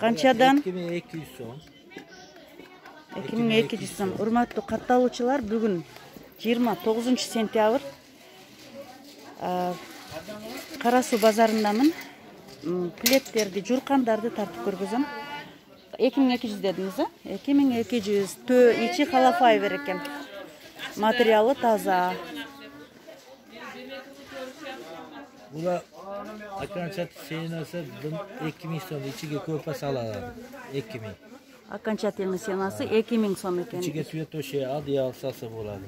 Qanchadan? 2200 so'm. 2200 so'm. Hurmatli qattavchilar, bugun 29-sentyabr. Qarasuv bozorundaman. Pletlerdi, jurqandardi tartib ko'rgizim. 2200 dediniz, ha? 2200. İçi halafay ver ekan. Materialı taza. Bular akanchat senasi 2000 so'm, ichiga ko'pa saladi. 2000. Окончательный senasi 2000 so'm ekan. İchiga tuya to'shay, adyal salsa bo'ladi.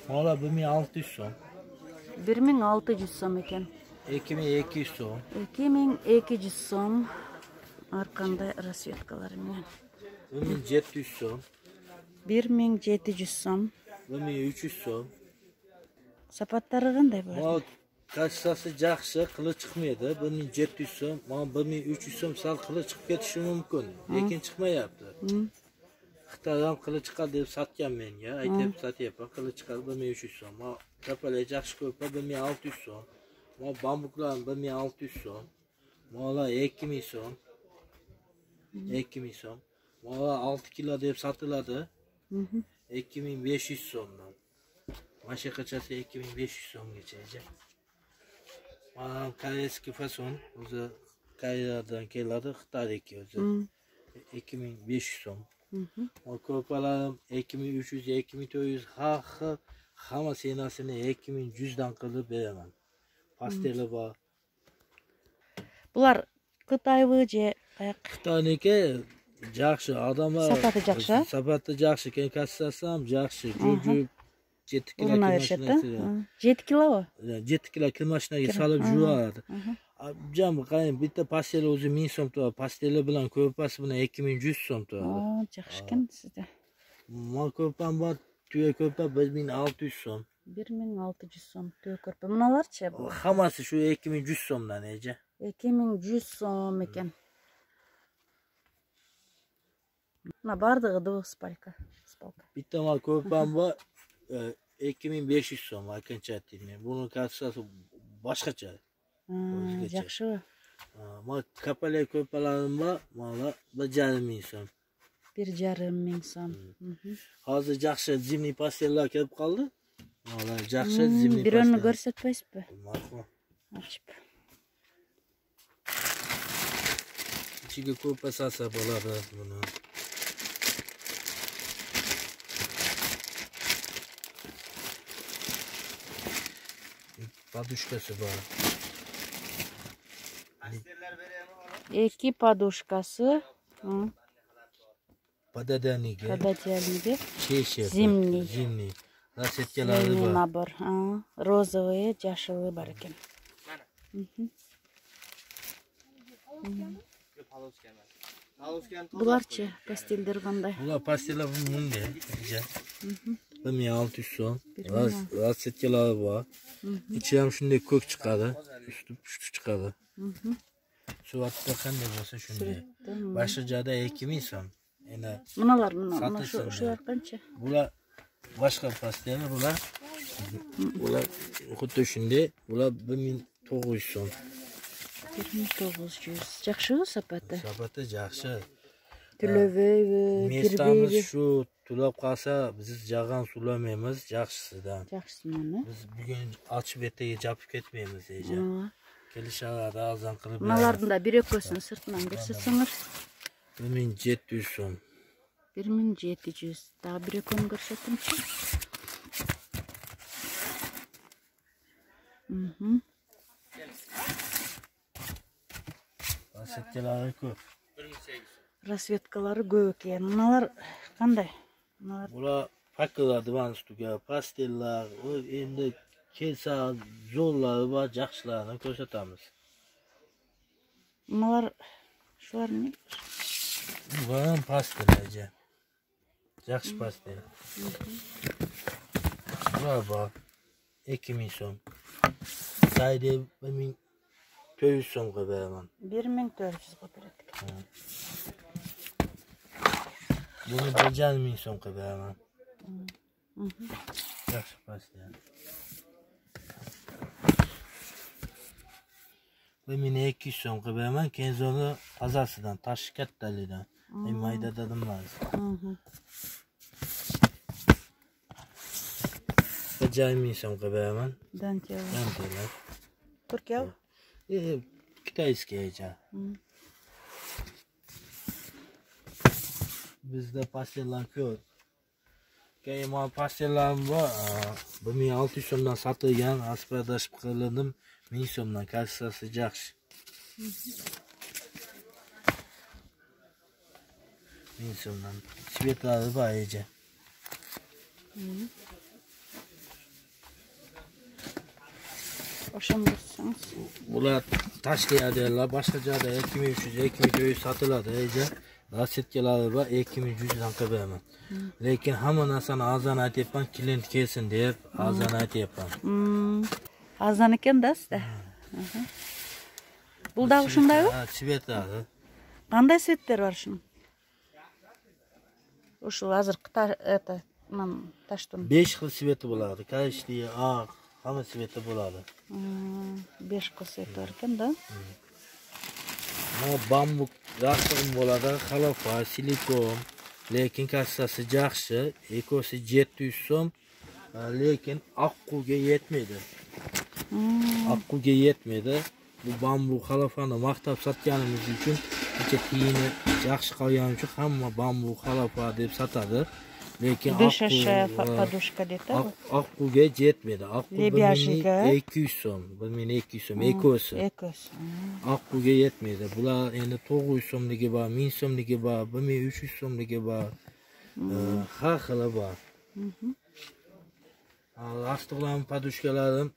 Mana 1600 so'm. 1600 so'm ekan. 2200 so'm. 2200 so'm. Arqanday rasvetkalar bilan. 1700 so'm. 1700 so'm. 1300 so'm. Sapatlari qanday bo'ladi? Mana kachsasi yaxshi, qili chiqmaydi. 1700 so'm, mana 1300 so'm sal qili chiqib ketishi mumkin, lekin chiqmayapti. Xitoydan qili chiqadi deb sotgan menga, aytib sotyapman, qili chiqadi 1300 so'm. Mana kapalak yaxshi ko'pa 1600 so'm. Mana bambuklar 1600 so'm. Mana 2000 so'm. 2000 so'm. Mana 6 kilo deb sotiladi. 2500 so'mdan. Maşa kaçası 2500 so'mgacha. Mana koreyskiy fason, o'zi Koreyadan keladi, Xitoydagi o'zi. 2500 so'm. O ko'palarim 2300, 2400, hamma senasini 2100 dan qilib beraman. Pasteli bor. Bular Xitoymi je Xitoyniki yaxshi, odamlar sapati yaxshi. Sapati yaxshi, keyin kassasi ham yaxshi. Juju 7 kilo mashina. 7 kilo? 7 kilo mashinaga solib juvadi. Jam qarang, bitta pasteli o'zi 1000 so'm turadi. Pasteli bilan ko'pasi bilan 2100 so'm turadi. Yaxshikan sizda. Mal ko'pam bor, tuya ko'pa 1600 so'm. 1600 so'm tuya ko'rpa. Bunalarchi bu? Hammasi shu 2100 so'mdan eja. 2100 so'm ekan. Mana bardig'i 2 spalka. Bitta mal ko'pam bor 2500 so'm окончательный. Buni kassasi boshqacha. Yaxshi. Mana kapalak ko'palarim bor, mana 1500 so'm. 1500 so'm. Hozir yaxshi zimniy pastellar kelib qoldi. Mana yaxshi zimniy pastel. Birini ko'rsatmaysizmi? Marhamat. Ochib. Ichiga ko'pa salsa bo'ladi buni. Подушкасы bor. Iki подушкасы. Пододеяльники. Zimniy. Zimniy. Rasvetkalari bor. Nabor. Розовые, jashivi bor ekan. Bularchi pastellar qanday? Bular pastellar bunday. 1600 so'm. Rasvetkalari bor. İçi ham shunday ko'k chiqadi, usti pushti chiqadi. Suratda qanday bo'lsa shunday. Boshqa joyda 2000 so'm. Endi bunalar shular qancha? Bular boshqa pastel, bular xuddi shunday, bular 1900 so'm. 1900. Yaxshi sapati. Sapati yaxshi. Tulavev, Mestamiz shu tulab qolsa, biz jag'an sulamaymiz, yaxshisidan. Yaxshisidan. Biz bugun ochib ertaga chopib ketmaymiz eja. Kelishadi, arzon qilib. Bulardan da bir ko'rsatsin, sirtdan ko'rsatsangiz. 1700 so'm. 1700. Daha bir ko'ni ko'rsatimchi. Rasvetkalari ko'p. Rasvetkalari ko'p ekan. Bular qanday? Bular pakiladi van ustiga, pastellar, endi kelsa zo'rlari bor, yaxshilarini ko'rsatamiz. Bular shularni? Bular ham pastel eja. Yaxshi pastel. Bular bor 2000 so'm. Sayda 1400 so'mga beraman. 1400 ga beradi. Buni 5000 so'mga beraman. Yaxshi pastel. 1200 so'm qilib beraman. Keyin uni tozasidan, tashi kattaligidan. Mayda dedim men. Jaymin so'm qilib beraman. Dantelar. Turkiya? Kitayskiy eja. Bizda pastellar ko'p. Keyin men pastellarim bor. 1600 so'mdan sotilgan, aspardash qilindim. 1000 so'mdan kassasi yaxshi. 1000 so'mdan. Svetlari bor eja. Oşamdırsanız. Bular tashlayadilar, boshqa joyda 2300, 2400 sotiladi eja. Rasetkalari bor, 2100 dan qilib beraman. Lekin hamma narsani arzon aytyapman, klient kelsin deb arzon aytyapman. Arzon ekan-da sizda. Bu da shundaymi? Ha, svetlari. Qanday svetlar bor shunun? O'sha hozir tashdin. 5 xil sveti bo'ladi. Korishli, oq, hamma sveti bo'ladi. 5 xil svet bor ekan-da. Bu bambuk rasm bo'ladi, xalofa, silikon, lekin kassasi yaxshi, ekosi 700 so'm, lekin oqquvga yetmaydi. Oqquvga yetmaydi. Bu bambuk xalofani maqtab sotganimiz uchun kecha tiyini yaxshi qolgani uchun hamma bambuk xalofa deb sotadi. Lekin podushka deydi. oqquvga yetmaydi. Oqquv 1200 so'm, 1200 so'm ekosi. Oqquvga yetmaydi. Bular endi 900 so'mligi bor, 1000 so'mligi bor, 1300 so'mligi bor. Har xili bor. Lastiqlarning podushkalarim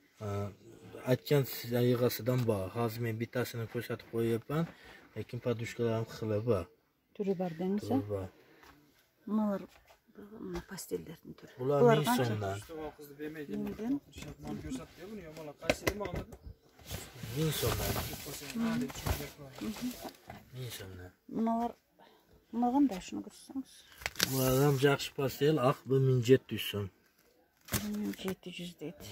aytgan yig'asidan bor. Hozir men bittasini ko'rsatib qo'yapman, lekin podushkalarim xili bor. Turi bor dengizmi? Bor. Bular pastellerning turi. Bular 1000 so'mdan. 1000 so'mdan. 1000 so'mdan. Bular qanday shuni ko'rsangiz? Bular ham yaxshi pastel, 1700 so'm. 1700 deydi.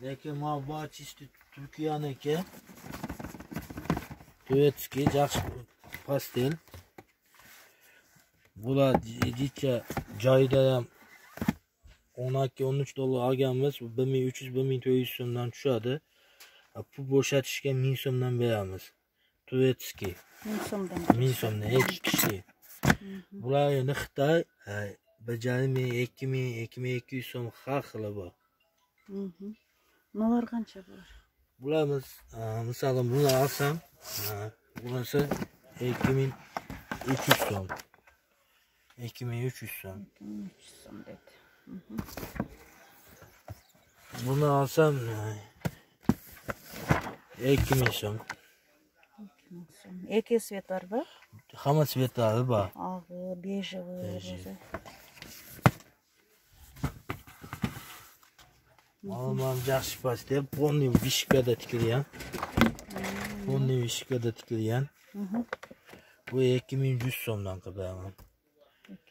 Lekin men bu chisti Turkiyaniki Tuvetskiy yaxshi pastel. Bular jicha joyida ham 12-13 dollar olganmiz, 1300-1400 so'mdan tushadi. Pul bo'shatishga 1000 so'mdan beramiz. Tuvetskiy 1000 so'mdan. 1000 so'mdan 2 kishi. Bular endi Xitoy, bajarimi 2000-2200 so'm har xili bor. Bular qancha bor? Bularimiz, masalan, buni olsam, bunisi 2300 so'm. 2300 so'm. 2300 so'm dedi. Buni olsam 2000 so'm. 2000 so'm. Eki svet bormi? Hamma svetlari bor. Og'i, bejevi. Alman yaxshi pastel, polniy vishkada tikilgan. Polniy vishkada tikilgan. Bu 2100 so'mdan qilib beraman.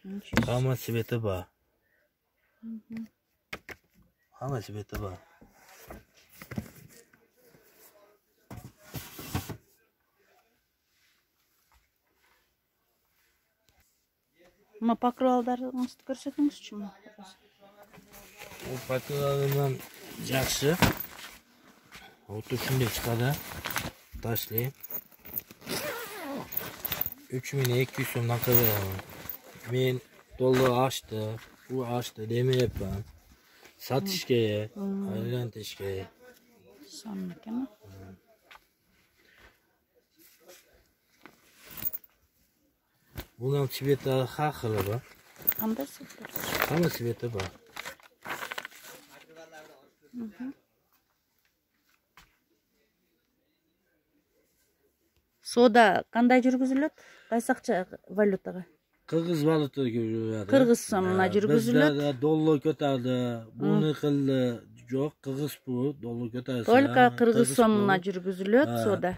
2100. Hamma sveti bor. Hamma sveti bor. Nima pakrovallarni ko'rsatingizchi? Bu paketlardan yaxshi. O'ti shunday chiqadi. Tashlayman. 3200 so'mdan qilib beraman. Men dollar ochdi, bu ochdi demayapman. Sotishga, aylantirishga. Sonnikimi? Bundan svetlari har xili bor. Qanday svetlar? Hamma sveti bor. Soda qanday yurgiziladi? Qaysi valyutaga? Qirg'iz valyutaga yuradi. Qirg'iz so'mina yurgiziladi. Bizda dollar ko'tardi, buni qildi. Yo'q, qirg'iz pul, dollar ko'tarsa. Только qirg'iz so'mina yurgiziladi soda.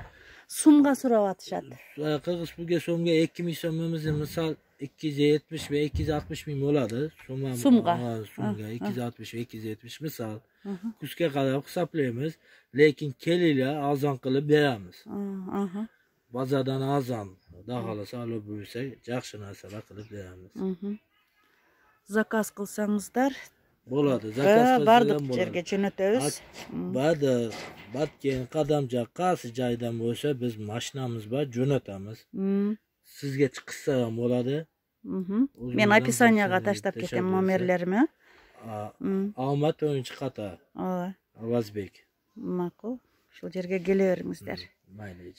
So'mga so'rayotishadi. Qirg'iz pulga so'mga 2000 so'mimiz misol 270 ve 260 ming bo'ladi. So'mga. So'mga 260 ve 270 misol. Kuzga qarab hisoblaymiz, lekin kelinglar arzon qilib beramiz. Bozordan arzon, xudo xolasa olib bo'lsak, yaxshi narsalar qilib beramiz. Zakaz qilsangizlar Bo'ladi, zakaz bardiq yerga jo'natamiz. Batken, Qadamjoq qaysi joydan bo'lsa, biz mashinamiz bor, jo'natamiz. Sizga chiqsa ham bo'ladi. Men описаниyaga tashlab ketaman nomerlarimni. Omad o'yinchi qator. Avazbek. Ma'qul. Shu yerga kelaveringizlar. Mayli.